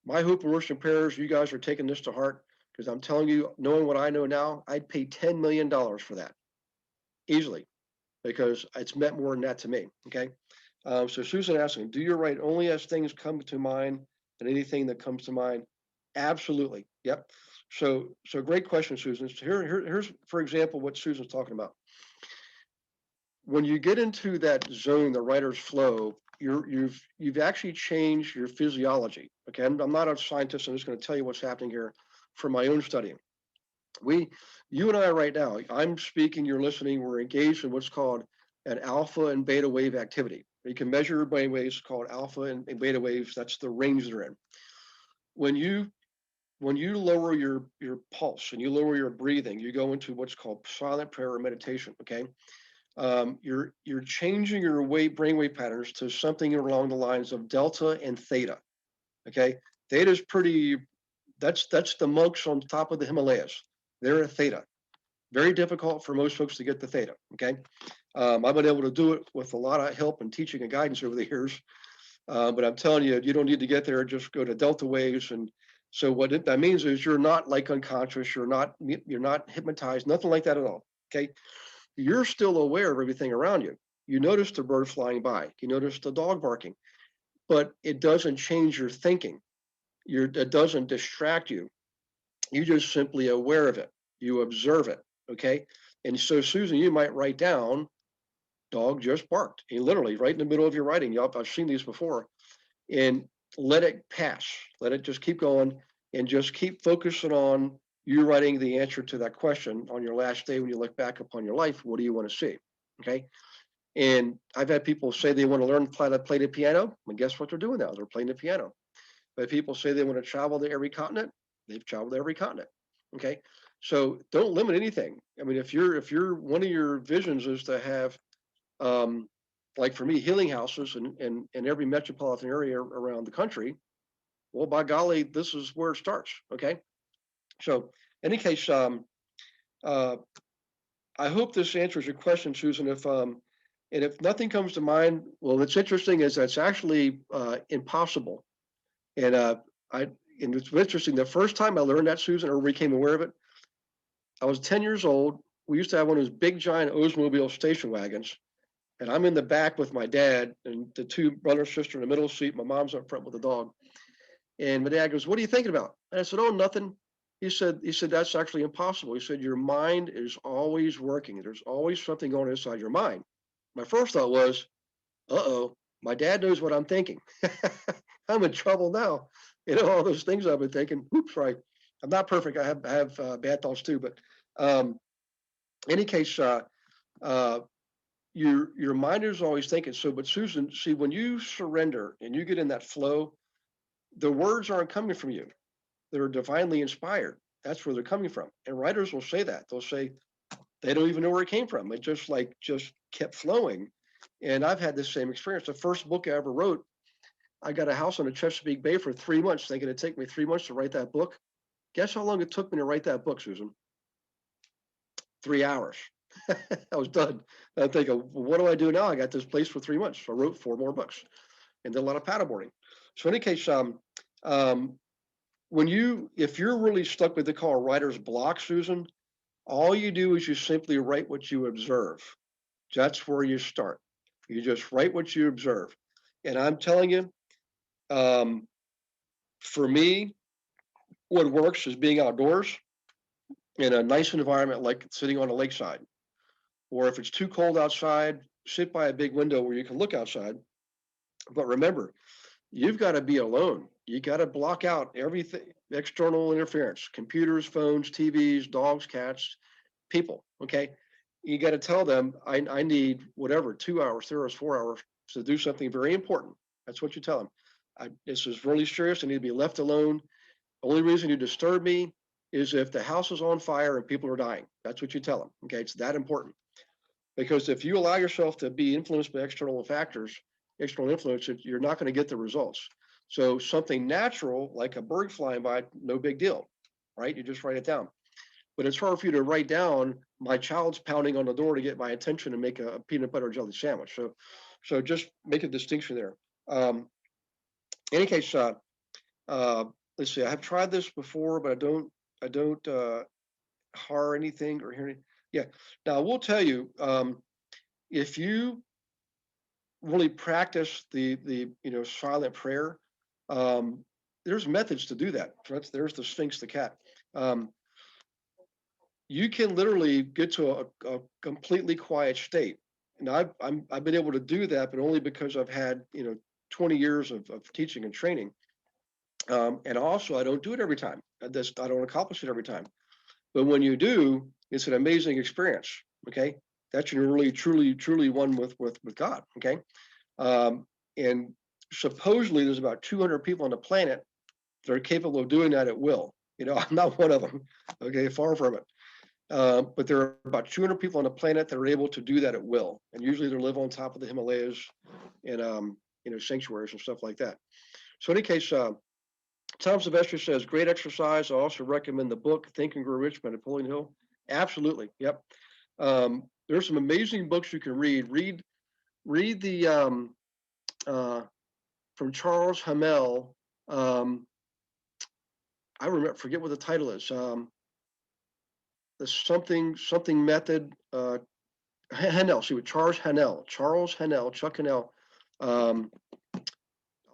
S1: my hope and worship and prayers, you guys are taking this to heart, because I'm telling you, knowing what I know now, I'd pay $10 million for that easily, because it's meant more than that to me. Okay. So Susan asking, do you write only as things come to mind and anything that comes to mind? Absolutely. Yep. So great question, Susan. So here's, for example, what Susan's talking about. when you get into that zone, the writer's flow, you've actually changed your physiology. Okay, I'm not a scientist. I'm just going to tell you what's happening here from my own studying. We, you and I right now, I'm speaking, you're listening, we're engaged in what's called an alpha and beta wave activity. You can measure brain waves called alpha and beta waves. That's the range they're in. When you when you lower your pulse and you lower your breathing, you go into what's called silent prayer or meditation. Okay, you're changing your brainwave patterns to something along the lines of delta and theta. Okay, theta is pretty. That's the monks on top of the Himalayas. They're a theta. Very difficult for most folks to get the theta. Okay, I've been able to do it with a lot of help and teaching and guidance over the years. But I'm telling you, you don't need to get there. Just go to delta waves. And so that means is you're not like unconscious. You're not hypnotized. Nothing like that at all. Okay, you're still aware of everything around you. You notice the bird flying by. You notice the dog barking, but it doesn't change your thinking. It doesn't distract you. You're just simply aware of it. You observe it. Okay. And so, Susan, you might write down, dog just barked. And literally, right in the middle of your writing. I've seen these before. And let it pass. Let it just keep going and just keep focusing on you writing the answer to that question on your last day when you look back upon your life. What do you want to see? Okay. And I've had people say they want to learn how to play the piano. And guess what they're doing now? They're playing the piano. But people say they want to travel to every continent. They've traveled to every continent. Okay. So don't limit anything. I mean, if you're one of your visions is to have um, like for me, healing houses in every metropolitan area around the country, well, by golly, this is where it starts. Okay. So, in any case, uh, I hope this answers your question, Susan. And if nothing comes to mind, well, what's interesting is that's actually impossible. And I and it's interesting. The first time I learned that, Susan, or became aware of it, I was 10 years old. We used to have one of those big giant Oldsmobile station wagons, and I'm in the back with my dad and the two brother sister in the middle seat. My mom's up front with the dog. And my dad goes, "What are you thinking about?" And I said, "Oh, nothing." He said, "That's actually impossible." He said, "Your mind is always working. There's always something going inside your mind." My first thought was, "Uh-oh, my dad knows what I'm thinking. I'm in trouble now." All those things I've been thinking. Oops, right. I'm not perfect. I have bad thoughts too. But um, in any case, uh, your mind is always thinking. So, but Susan, see, when you surrender and you get in that flow, the words aren't coming from you. They're divinely inspired. That's where they're coming from. And writers will say that. They'll say they don't even know where it came from. It just kept flowing. And I've had this same experience. The first book I ever wrote, I got a house on the Chesapeake Bay for 3 months, thinking it'd take me 3 months to write that book. Guess how long it took me to write that book, Susan? 3 hours. I was done. I'm thinking, well, what do I do now? I got this place for 3 months. So I wrote 4 more books and did a lot of paddleboarding. So in any case, um, if you're really stuck with the call writer's block, Susan, all you do is you simply write what you observe. That's where you start. You just write what you observe. And I'm telling you, um, for me, what works is being outdoors in a nice environment like sitting on a lakeside. Or if it's too cold outside, sit by a big window where you can look outside. But remember, you've got to be alone. You got to block out everything, external interference, computers, phones, TVs, dogs, cats, people. Okay. You got to tell them, I need whatever, 2 hours, 3 hours, 4 hours to do something very important. That's what you tell them. This is really serious. I need to be left alone. The only reason you disturb me is if the house is on fire and people are dying. That's what you tell them. Okay. It's that important. Because if you allow yourself to be influenced by external factors, external influence, you're not going to get the results. So something natural, like a bird flying by, no big deal, right? You just write it down. But it's hard for you to write down, my child's pounding on the door to get my attention and make a peanut butter jelly sandwich. So just make a distinction there. In any case, uh, let's see. I have tried this before, but I don't har anything or hear anything. Yeah. Now I will tell you, if you really practice the silent prayer, um, there's methods to do that. There's the Sphinx, the cat. Um, you can literally get to a completely quiet state. And I've been able to do that, but only because I've had 20 years of teaching and training. And also, I don't do it every time. I don't accomplish it every time. But when you do, it's an amazing experience. Okay, that's when you're really, truly one with God. Okay, and supposedly there's about 200 people on the planet that are capable of doing that at will. I'm not one of them. Okay, far from it. But there are about 200 people on the planet that are able to do that at will, and usually they live on top of the Himalayas and sanctuaries and stuff like that. So, in any case, Tom Sylvester says, great exercise. I also recommend the book Think and Grow Rich by Napoleon Hill. Absolutely, yep. There's some amazing books you can read. Read the from Charles Hamel. I forget what the title is. The something method. Hanel, see what Charles Hanel, Chuck Hanel. I'll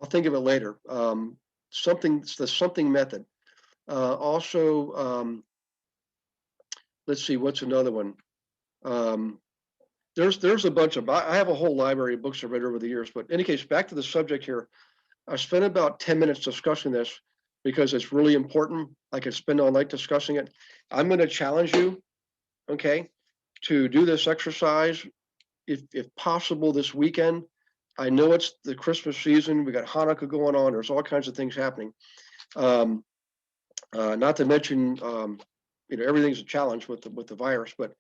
S1: think of it later. The something method. Also, let's see, what's another one? There's a bunch of. I have a whole library of books I've read over the years. But in any case, back to the subject here. I spent about 10 minutes discussing this because it's really important. I could spend all night discussing it. I'm going to challenge you, okay, to do this exercise if possible this weekend. I know it's the Christmas season. We got Hanukkah going on. There's all kinds of things happening. Not to mention, everything's a challenge with the virus. But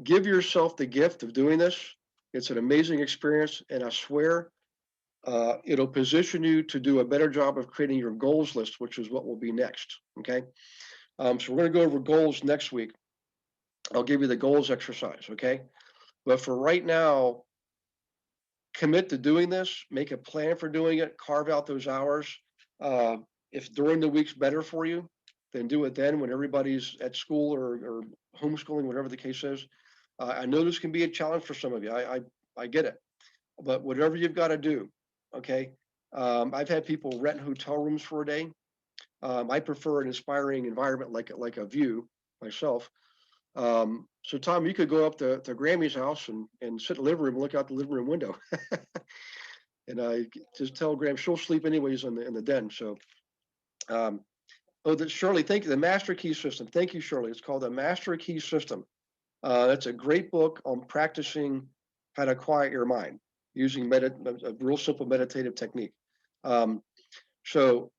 S1: give yourself the gift of doing this. It's an amazing experience, and I swear it'll position you to do a better job of creating your goals list, which is what will be next. Okay. So we're going to go over goals next week. I'll give you the goals exercise. Okay. But for right now, commit to doing this, make a plan for doing it, carve out those hours. If during the week's better for you, then do it then when everybody's at school or homeschooling, whatever the case is. I know this can be a challenge for some of you. I get it. But whatever you've got to do, okay? I've had people rent hotel rooms for a day. I prefer an inspiring environment like a view myself. So Tom, you could go up to Grammy's house and sit in the living room and look out the living room window. And I just tell Graham she'll sleep anyways in the den. So, Shirley, thank you. The Master Key System. Thank you, Shirley. It's called the Master Key System. That's a great book on practicing how to quiet your mind using a real simple meditative technique. So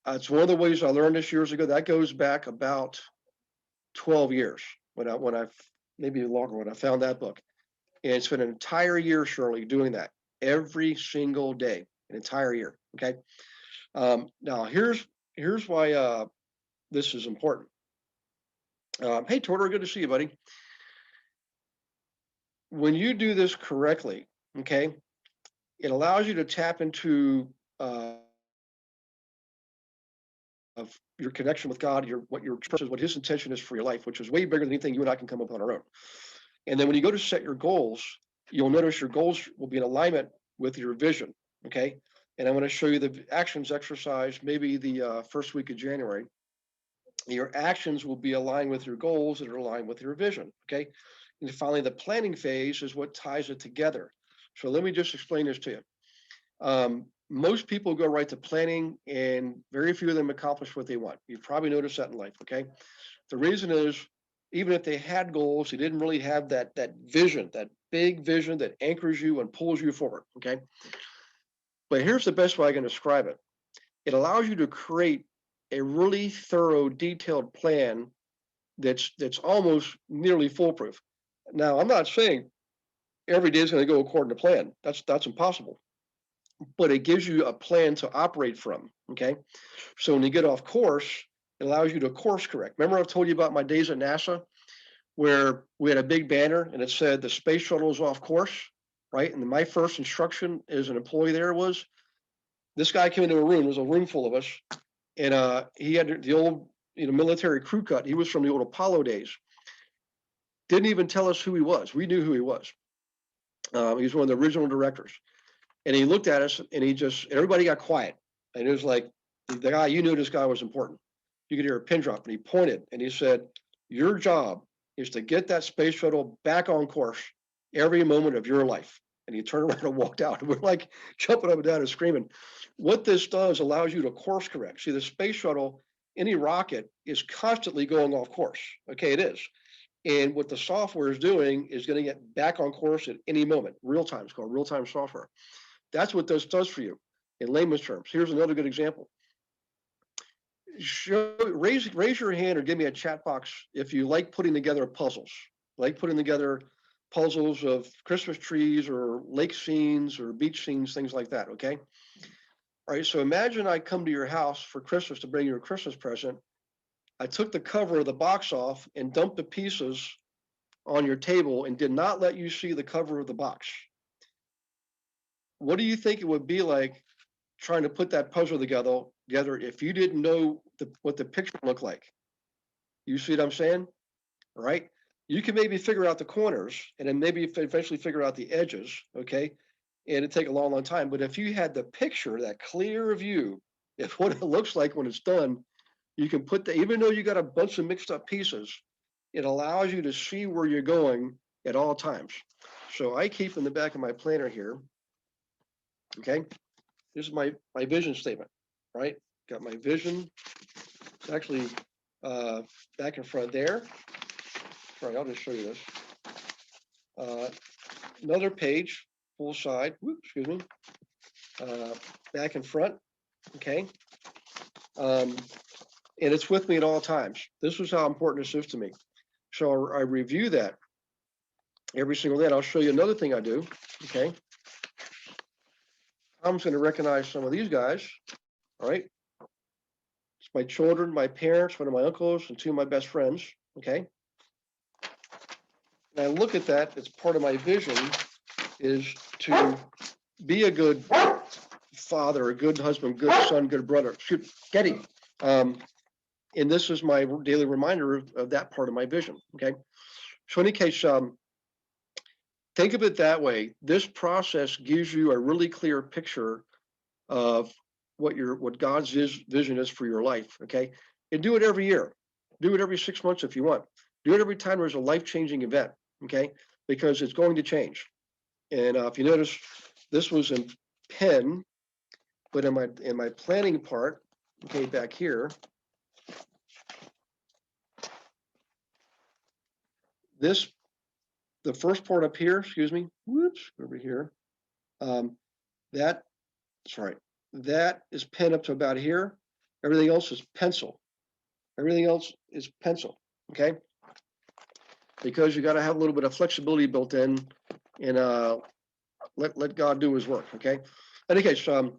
S1: it's one of the ways I learned this years ago. That goes back about 12 years when I maybe longer when I found that book. And it's been an entire year, Shirley, doing that every single day, an entire year. Okay. Now here's why this is important. Hey, Torter, good to see you, buddy. When you do this correctly, okay, it allows you to tap into of your connection with God, what His intention is for your life, which is way bigger than anything you and I can come up on our own. And then when you go to set your goals, you'll notice your goals will be in alignment with your vision. Okay, and I'm going to show you the actions exercise, maybe the first week of January. Your actions will be aligned with your goals that are aligned with your vision. Okay, and finally, the planning phase is what ties it together. So let me just explain this to you. Most people go right to planning, and very few of them accomplish what they want. You've probably noticed that in life. Okay, the reason is even if they had goals, they didn't really have that vision, that big vision that anchors you and pulls you forward. Okay, but here's the best way I can describe it. It allows you to create a really thorough, detailed plan that's almost nearly foolproof. Now, I'm not saying every day is going to go according to plan. That's impossible. But it gives you a plan to operate from. Okay, so when you get off course, it allows you to course correct. Remember, I've told you about my days at NASA, where we had a big banner and it said the space shuttle is off course, right? And my first instruction as an employee there was, this guy came into a room. There was a room full of us, and he had the old military crew cut. He was from the old Apollo days. Didn't even tell us who he was. We knew who he was. He was one of the original directors. And he looked at us and everybody got quiet. And it was like, the guy, you knew this guy was important. You could hear a pin drop, and he pointed and he said, your job is to get that space shuttle back on course every moment of your life. And he turned around and walked out. We're like jumping up and down and screaming. What this does allows you to course correct. See, the space shuttle, any rocket is constantly going off course. Okay, it is. And what the software is doing is going to get back on course at any moment. Real time. It's called real time software. That's what this does for you in layman's terms. Here's another good example. Raise your hand or give me a chat box if you like putting together puzzles, like putting together puzzles of Christmas trees or lake scenes or beach scenes, things like that. Okay. All right. So imagine I come to your house for Christmas to bring you a Christmas present. I took the cover of the box off and dumped the pieces on your table and did not let you see the cover of the box. What do you think it would be like trying to put that puzzle together if you didn't know what the picture looked like? You see what I'm saying? All right. You can maybe figure out the corners and then maybe eventually figure out the edges. Okay. And it'd take a long, long time. But if you had the picture, that clear view, if what it looks like when it's done, you can put even though you got a bunch of mixed up pieces, it allows you to see where you're going at all times. So I keep in the back of my planner here. Okay. This is my vision statement, right? Got my vision. It's actually back in front there. All right, I'll just show you this. Another page, full side. Whoops, excuse me. Back in front. Okay. And it's with me at all times. This is how important this is to me. So I review that every single day. And I'll show you another thing I do. Okay. Tom's going to recognize some of these guys. All right. It's my children, my parents, one of my uncles, and two of my best friends. Okay. And I look at that as part of my vision is to be a good father, a good husband, good son, good brother. Shoot, Getty. And this is my daily reminder of that part of my vision. Okay. So in any case, think of it that way. This process gives you a really clear picture of what God's vision is for your life. Okay. And do it every year. Do it every 6 months if you want. Do it every time there's a life-changing event. Okay. Because it's going to change. And if you notice, this was in pen, but in my planning part, okay, back here, the first part up here, excuse me, whoops, over here, that is pen up to about here. Everything else is pencil. Everything else is pencil, okay? Because you got to have a little bit of flexibility built in and let God do his work, okay? In any case, I'm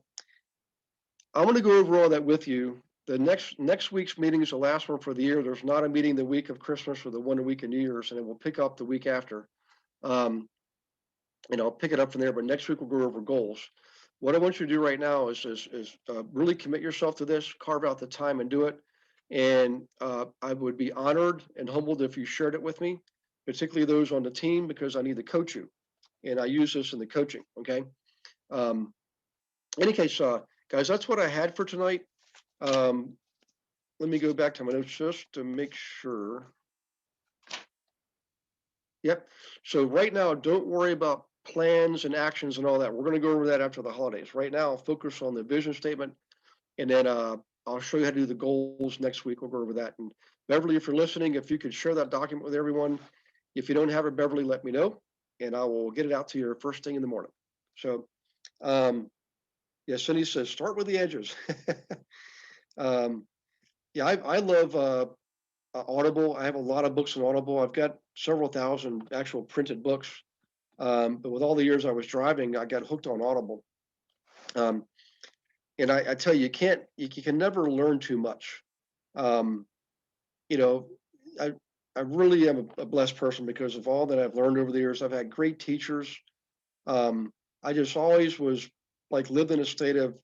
S1: going to go over all that with you. The next week's meeting is the last one for the year. There's not a meeting the week of Christmas or the one week of New Year's, and it will pick up the week after. And I'll pick it up from there, but next week we'll go over goals. What I want you to do right now is really commit yourself to this, carve out the time and do it. And I would be honored and humbled if you shared it with me, particularly those on the team, because I need to coach you. And I use this in the coaching, okay? In any case, guys, that's what I had for tonight. Let me go back to my notes just to make sure. Yep. So right now, don't worry about plans and actions and all that. We're going to go over that after the holidays. Right now, I'll focus on the vision statement, and then I'll show you how to do the goals next week. We'll go over that. And Beverly, if you're listening, if you could share that document with everyone. If you don't have it, Beverly, let me know, and I will get it out to you first thing in the morning. So, yeah, Cindy says, start with the edges. Yeah, I love Audible. I have a lot of books on Audible. I've got several thousand actual printed books. But with all the years I was driving, I got hooked on Audible. And I tell you, you can never learn too much. You know, I really am a blessed person because of all that I've learned over the years. I've had great teachers. I just always was like lived in a state of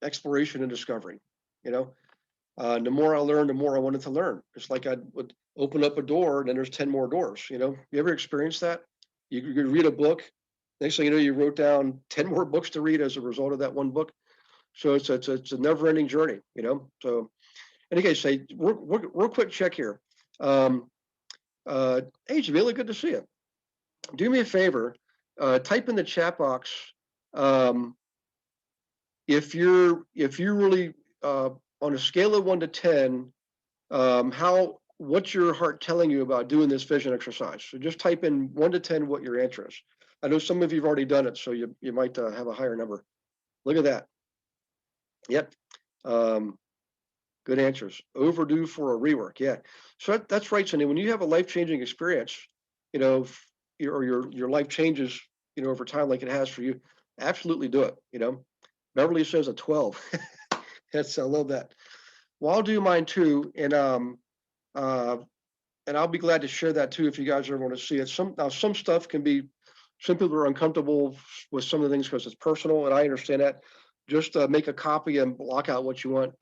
S1: exploration and discovery, you know. The more I learned, the more I wanted to learn. It's like I would open up a door and then there's 10 more doors, you know. You ever experienced that? You could read a book. Next thing you know, you wrote down 10 more books to read as a result of that one book. So it's a never-ending journey, you know. So, in any case, say real quick check here. Hey, Jamila, good to see you. do me a favor, type in the chat box um, if you're really on a scale of 1 to 10, what's your heart telling you about doing this vision exercise? So just type in 1 to 10 what your answer is. I know some of you have already done it, so you might have a higher number. Look at that. Yep. Good answers. Overdue for a rework. Yeah. So that's right, Cindy. When you have a life-changing experience, you know, or your life changes, over time like it has for you, absolutely do it. Beverly says a 12. I love that. Well, I'll do mine too, and I'll be glad to share that too if you guys ever want to see it. Some stuff can be, some people are uncomfortable with some of the things because it's personal, and I understand that. Just make a copy and block out what you want,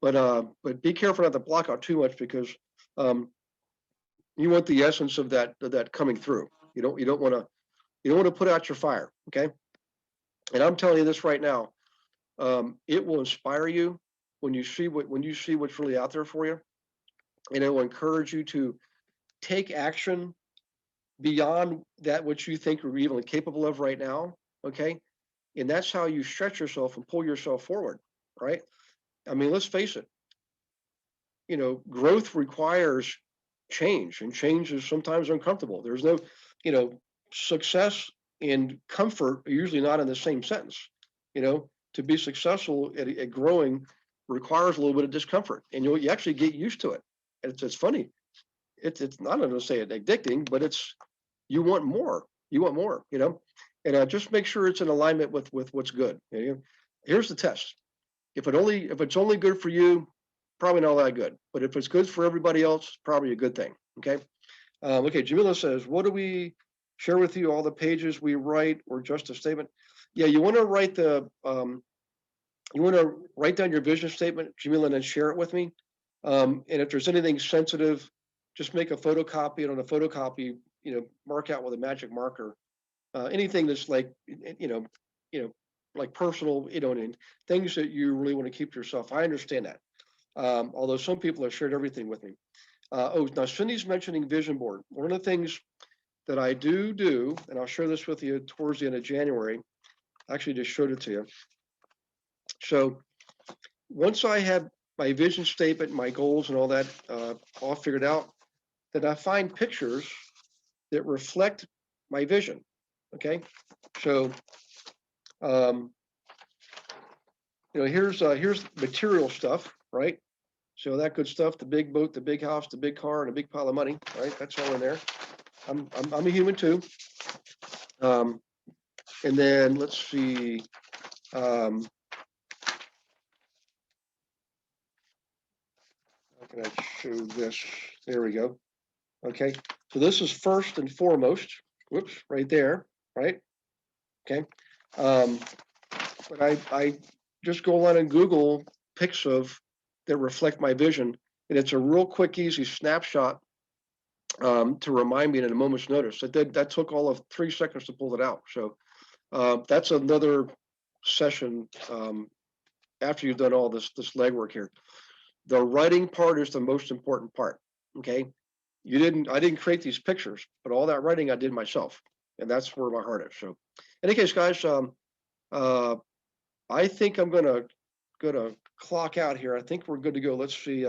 S1: but be careful not to block out too much because um, you want the essence of that coming through. You don't want to put out your fire, okay? And I'm telling you this right now, it will inspire you when you see what's really out there for you, and it will encourage you to take action beyond that which you think you're even capable of right now, okay? And that's how you stretch yourself and pull yourself forward, right? I mean, let's face it, growth requires change, and change is sometimes uncomfortable. There's no, you know, success and comfort are usually not in the same sentence. To be successful at growing requires a little bit of discomfort, and you actually get used to it. It's funny. It's not going to say it addicting, but it's, you want more. You want more. And just make sure it's in alignment with what's good. Here's the test. If it's only good for you, probably not that good. But if it's good for everybody else, probably a good thing. Okay. Okay. Jamila says, "What do we share with you? All the pages we write, or just a statement?" Yeah, you want to write you want to write down your vision statement, Jamila, and then share it with me. And if there's anything sensitive, just make a photocopy, and on a photocopy, mark out with a magic marker anything that's like, you know, like personal, and things that you really want to keep to yourself. I understand that. Although some people have shared everything with me. Now Cindy's mentioning vision board. One of the things that I do, and I'll share this with you towards the end of January. I actually just showed it to you. So once I have my vision statement, my goals, and all that all figured out, then I find pictures that reflect my vision. Okay, so here's material stuff, right? So that good stuff, the big boat, the big house, the big car, and a big pile of money, right? That's all in there. I'm a human too. And then let's see. How can I show this? There we go. Okay. So this is first and foremost. Whoops, right there, right? Okay. But I just go on and Google pics that reflect my vision, and it's a real quick, easy snapshot to remind me in a moment's notice. That took all of 3 seconds to pull it out. So that's another session after you've done all this legwork here. The writing part is the most important part. Okay, I didn't create these pictures, but all that writing I did myself, and that's where my heart is. So, in any case, guys, I think I'm gonna clock out here. I think we're good to go. Let's see.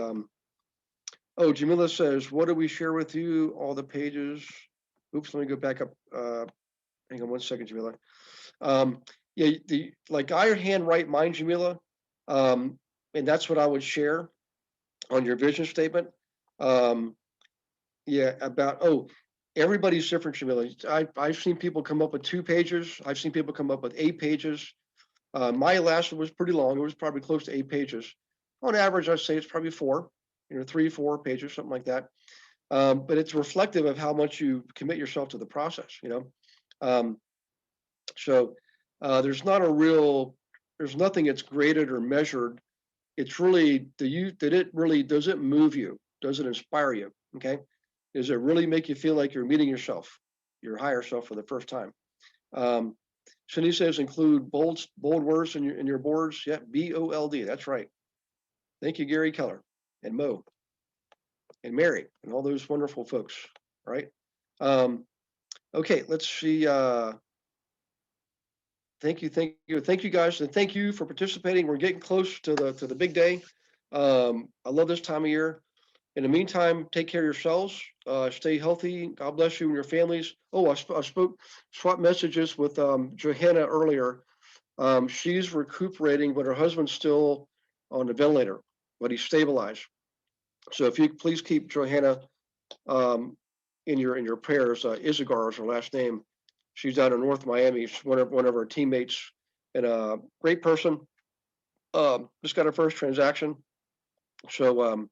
S1: Oh, Jamila says, "What do we share with you? All the pages." Oops, let me go back up. Hang on 1 second, Jamila. Yeah, like I handwrite mine, Jamila, and that's what I would share on your vision statement. Yeah, everybody's different, Jamila. I've seen people come up with 2 pages. I've seen people come up with 8 pages. My last one was pretty long. It was probably close to 8 pages. On average, I'd say it's probably 4, 3, 4 pages, something like that. But it's reflective of how much you commit yourself to the process. So there's nothing that's graded or measured. It's really, does it move you? Does it inspire you? Okay. Does it really make you feel like you're meeting yourself, your higher self for the first time? Cindy says include bold words in your boards. Yeah, BOLD. That's right. Thank you, Gary Keller and Mo and Mary and all those wonderful folks. Right. Okay, let's see. Thank you guys, and thank you for participating. We're getting close to the big day. I love this time of year. In the meantime, take care of yourselves. Stay healthy. God bless you and your families. Oh, I swapped messages with Johanna earlier. She's recuperating, but her husband's still on the ventilator, but he's stabilized. So if you please keep Johanna um, in your prayers. Isagar is her last name. She's down in North Miami. She's one of our teammates, and a great person. Just got her first transaction. So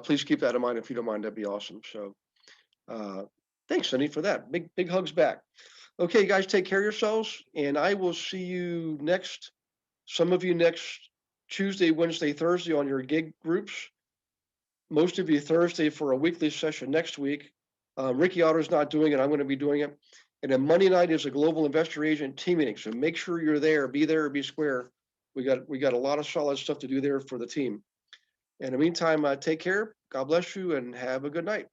S1: please keep that in mind. If you don't mind, that'd be awesome. So uh, thanks, Cindy, for that. Big hugs back. Okay, guys, take care of yourselves, and I will see you next. Some of you next Tuesday, Wednesday, Thursday on your gig groups. Most of you Thursday for a weekly session next week. Ricky Otto's not doing it. I'm going to be doing it. And then Monday night is a global investor agent team meeting. So make sure you're there, or be square. We got a lot of solid stuff to do there for the team. In the meantime, take care. God bless you and have a good night.